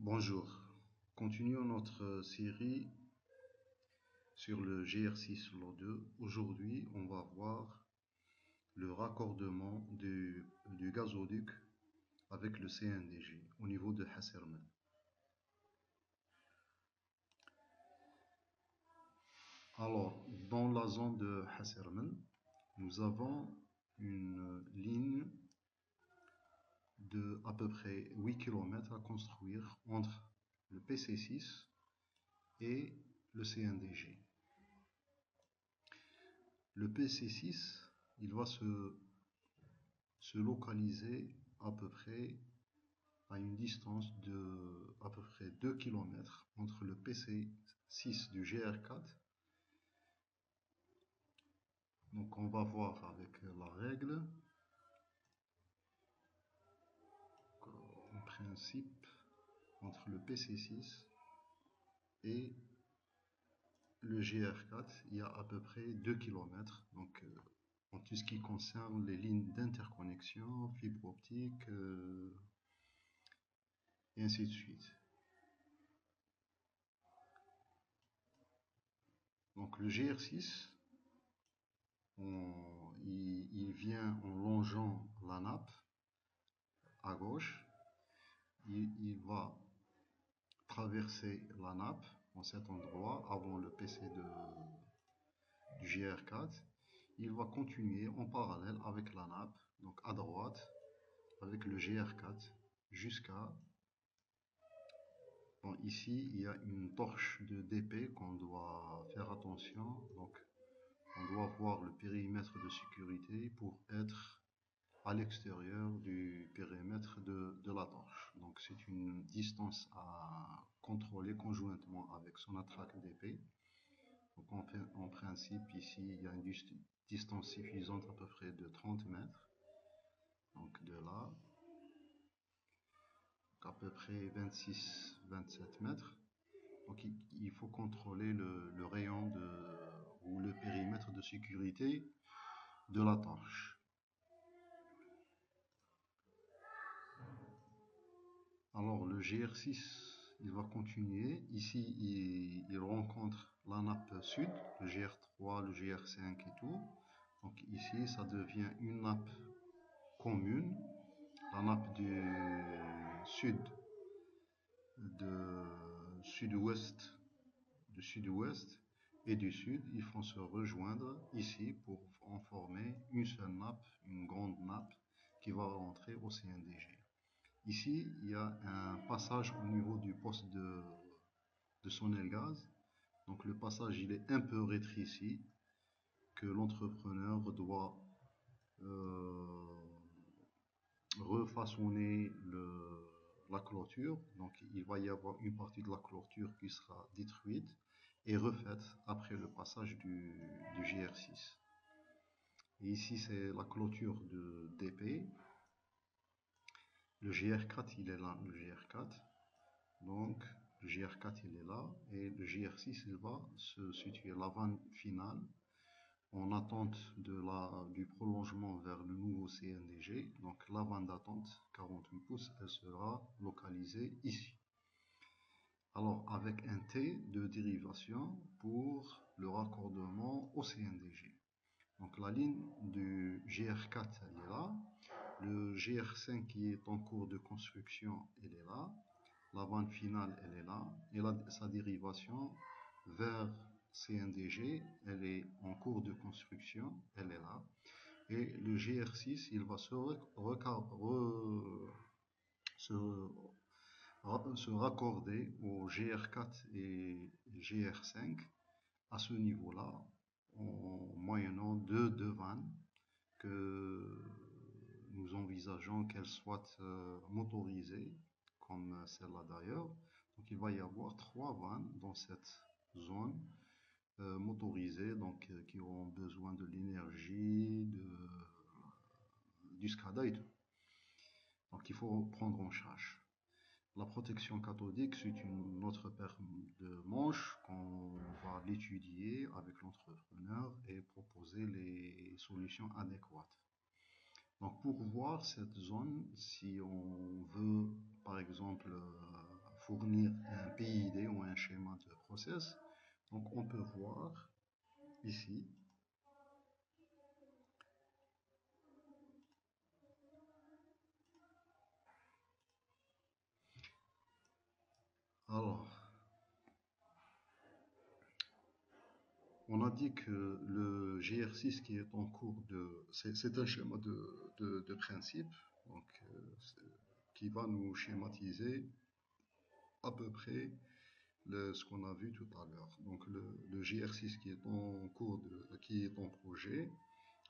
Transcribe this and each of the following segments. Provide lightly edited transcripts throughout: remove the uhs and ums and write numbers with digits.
Bonjour, continuons notre série sur le GR6 Lot2. Aujourd'hui, on va voir le raccordement du gazoduc avec le CNDG au niveau de Hassermen. Alors, dans la zone de Hassermen, nous avons une ligne de à peu près 8 km à construire entre le PC6 et le CNDG. Le PC6, il va se localiser à peu près à une distance de à peu près 2 km entre le PC6 du GR4. Donc on va voir avec la règle. En principe, entre le PC6 et le GR4, il y a à peu près 2 km. Donc en tout ce qui concerne les lignes d'interconnexion, fibre optique, et ainsi de suite. Donc le GR6, il vient en longeant la nappe à gauche. Il va traverser la nappe en cet endroit avant le PC du GR4. Il va continuer en parallèle avec la nappe, donc à droite, avec le GR4 jusqu'à... Bon, ici, il y a une torche de DP qu'on doit faire attention. Donc, on doit voir le périmètre de sécurité pour être à l'extérieur du périmètre de la torche. Donc, c'est une distance à contrôler conjointement avec son attraque d'épée. Donc, en principe, ici, il y a une distance suffisante à peu près de 30 mètres. Donc, de là, à peu près 26-27 mètres. Donc il faut contrôler le rayon ou le périmètre de sécurité de la torche. Alors le GR6, il va continuer. Ici, il rencontre la nappe sud, le GR3, le GR5 et tout. Donc ici, ça devient une nappe commune. La nappe du sud, de sud-ouest, et du sud, ils vont se rejoindre ici pour en former une seule nappe, une grande nappe qui va rentrer au CNDG. Ici, il y a un passage au niveau du poste de Sonelgaz. Donc le passage, il est un peu rétréci, que l'entrepreneur doit refaçonner la clôture. Donc il va y avoir une partie de la clôture qui sera détruite et refaite après le passage du GR6. Et ici c'est la clôture de DP. Le GR4 il est là, le GR4. Donc le GR4 il est là et le GR6 il va se situer la vanne finale en attente du prolongement vers le nouveau CNDG. Donc la vanne d'attente 48 pouces, elle sera localisée ici. Alors avec un T de dérivation pour le raccordement au CNDG. Donc la ligne du GR4 elle est là. Le GR5 qui est en cours de construction, elle est là. La vanne finale, elle est là. Et sa dérivation vers CNDG, elle est en cours de construction, elle est là. Et le GR6, il va se raccorder au GR4 et GR5 à ce niveau-là, en moyennant deux vannes que nous envisageons qu'elles soient motorisées, comme celle-là d'ailleurs. Donc il va y avoir 3 vannes dans cette zone motorisées, donc qui auront besoin de l'énergie, du SCADA et tout. Donc il faut prendre en charge. La protection cathodique, c'est une autre paire de manches qu'on va l'étudier avec l'entrepreneur et proposer les solutions adéquates. Donc pour voir cette zone, si on veut par exemple fournir un PID ou un schéma de process. Donc on peut voir ici. Alors, on a dit que le GR6 qui est en cours de... C'est un schéma de principe, donc, qui va nous schématiser à peu près ce qu'on a vu tout à l'heure. Donc le GR6 qui est en cours qui est en projet,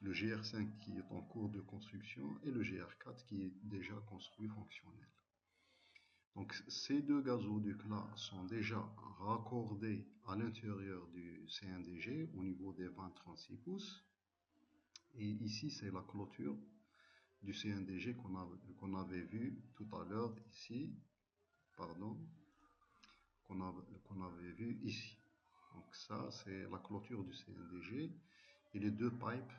le GR5 qui est en cours de construction et le GR4 qui est déjà construit fonctionnel. Donc ces deux gazoducs-là sont déjà raccordés à l'intérieur du CNDG au niveau des 20-36 pouces. Et ici, c'est la clôture du CNDG qu'on avait vu tout à l'heure ici, pardon, qu'on avait vu ici. Donc ça, c'est la clôture du CNDG et les deux pipes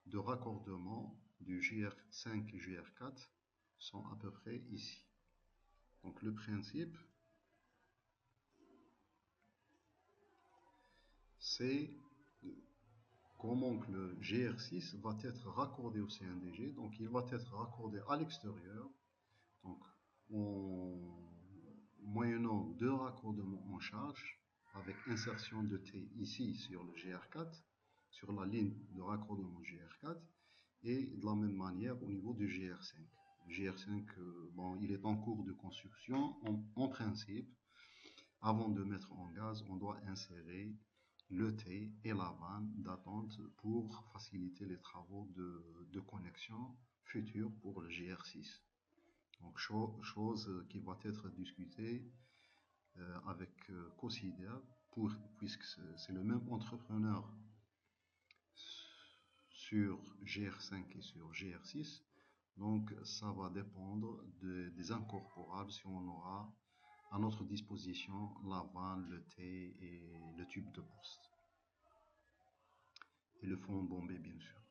de raccordement du GR5 et GR4 sont à peu près ici. Donc le principe, c'est comment le GR6 va être raccordé au CNDG. Donc il va être raccordé à l'extérieur. Donc moyennant deux raccordements en charge avec insertion de T ici sur le GR4, sur la ligne de raccordement GR4 et de la même manière au niveau du GR5. Le GR5, bon, il est en cours de construction. En principe, avant de mettre en gaz, on doit insérer le T et la vanne d'attente pour faciliter les travaux de connexion futurs pour le GR6. Donc, chose qui va être discutée avec Cosider, puisque c'est le même entrepreneur sur GR5 et sur GR6. Donc, ça va dépendre des incorporables si on aura à notre disposition la vanne, le T et le tube de poste. Et le fond bombé, bien sûr.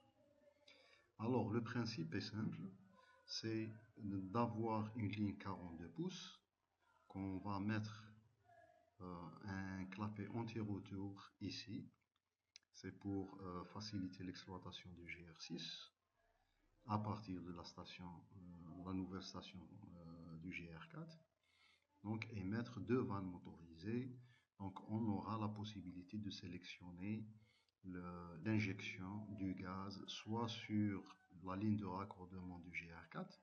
Alors, le principe est simple, c'est d'avoir une ligne 42 pouces qu'on va mettre un clapet anti-retour ici. C'est pour faciliter l'exploitation du GR6 à partir de la station, la nouvelle station du GR4. Donc, et mettre deux vannes motorisées. Donc, on aura la possibilité de sélectionner l'injection du gaz soit sur la ligne de raccordement du GR4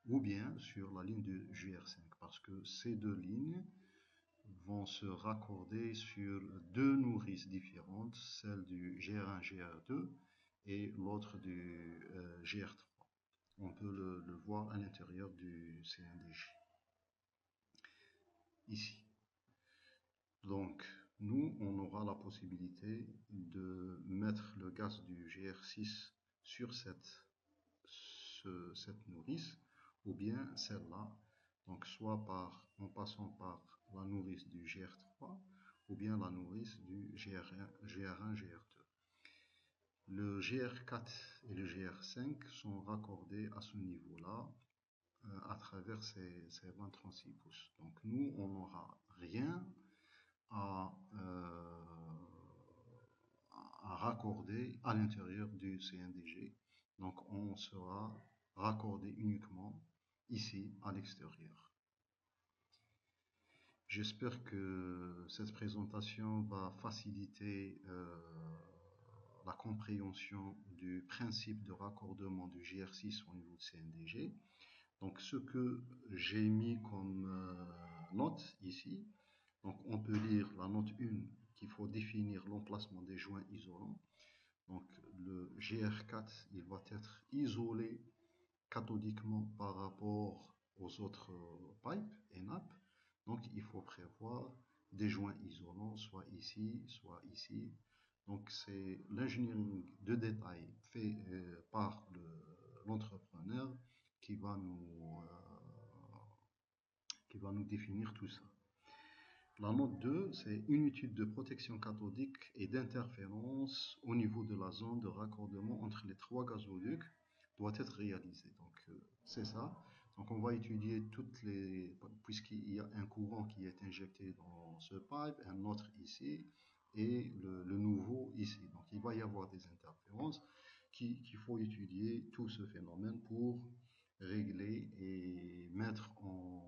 ou bien sur la ligne du GR5 parce que ces deux lignes vont se raccorder sur deux nourrices différentes, celle du GR1, GR2 et l'autre du GR3. On peut le voir à l'intérieur du CNDG. Ici. Donc, nous, on aura la possibilité de mettre le gaz du GR6 sur cette nourrice, ou bien celle-là, donc soit en passant par la nourrice du GR3, ou bien la nourrice du GR1, GR2. Le GR4 et le GR5 sont raccordés à ce niveau-là, à travers ces 20-36 pouces. Donc nous, on n'aura rien à raccorder à l'intérieur du CNDG. Donc on sera raccordé uniquement ici à l'extérieur. J'espère que cette présentation va faciliter la compréhension du principe de raccordement du GR6 au niveau de CNDG. Donc ce que j'ai mis comme note ici, donc on peut lire la note 1 qu'il faut définir l'emplacement des joints isolants. Donc le GR4 il va être isolé cathodiquement par rapport aux autres pipes et nappes. Donc il faut prévoir des joints isolants soit ici, soit ici. Donc c'est l'ingénierie de détail fait par l'entrepreneur qui va nous définir tout ça. La note 2, c'est une étude de protection cathodique et d'interférence au niveau de la zone de raccordement entre les trois gazoducs doit être réalisée. Donc c'est ça. Donc on va étudier toutes les, puisqu'il y a un courant qui est injecté dans ce pipe, un autre ici, et le nouveau ici. Donc il va y avoir des interférences qu'il faut étudier tout ce phénomène pour régler et mettre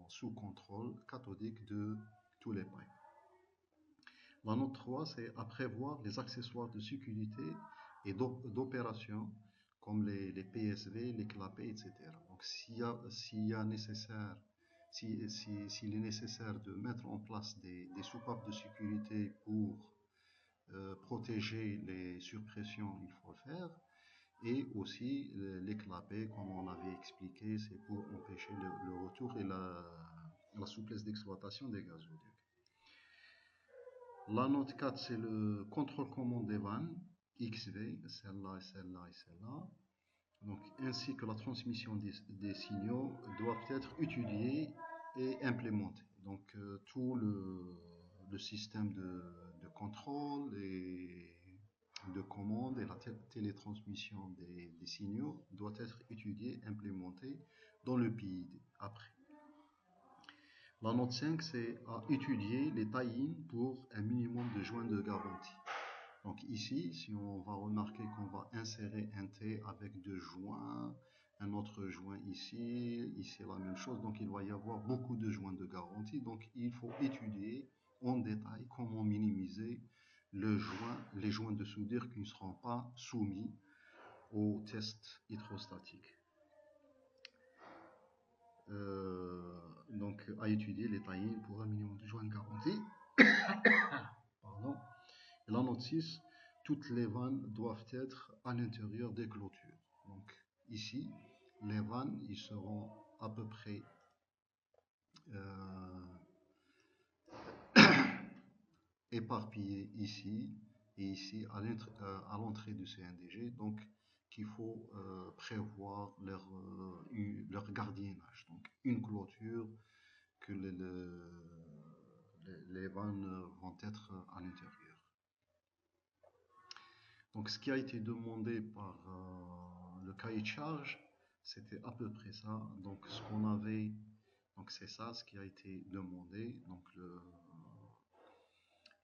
sous contrôle cathodique de tous les pipes. La note 3, c'est à prévoir les accessoires de sécurité et d'opération comme les PSV, les clapets, etc. Donc s'il est nécessaire de mettre en place des soupapes de sécurité pour protéger les surpressions, il faut le faire. Et aussi les clapets, comme on avait expliqué, c'est pour empêcher le retour et la souplesse d'exploitation des gazoducs. La note 4, c'est le contrôle-commande des vannes, XV, celle-là et celle-là et celle-là. Donc, ainsi que la transmission des signaux doivent être étudiés et implémentés. Donc, tout le système de contrôle et de commande et la télétransmission des signaux doit être étudié, implémenté dans le PID après. La note 5, c'est à étudier les tie-in pour un minimum de joints de garantie. Donc ici, si on va remarquer qu'on va insérer un T avec deux joints, un autre joint ici, ici la même chose, donc il va y avoir beaucoup de joints de garantie. Donc il faut étudier en détail comment minimiser les joints de soudure qui ne seront pas soumis au test hydrostatique. Donc à étudier les tie-in pour un minimum de joints de garantie. Pardon. Et la note 6, toutes les vannes doivent être à l'intérieur des clôtures. Donc ici, les vannes, ils seront à peu près éparpillées ici et ici à l'entrée du CNDG. Donc qu'il faut prévoir leur gardiennage. Donc une clôture que les vannes vont être à l'intérieur. Donc ce qui a été demandé par le cahier de charge, c'était à peu près ça. Donc ce qu'on avait, donc c'est ça ce qui a été demandé. Donc le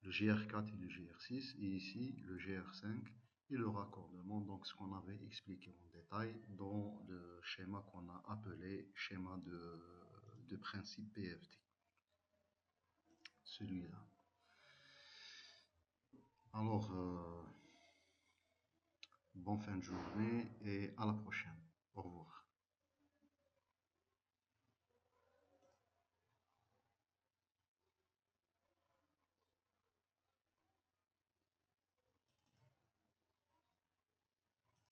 GR4 et le GR6, et ici le GR5 et le raccordement. Donc ce qu'on avait expliqué en détail dans le schéma qu'on a appelé schéma de principe PFD. Celui-là. Alors, bonne fin de journée et à la prochaine. Au revoir.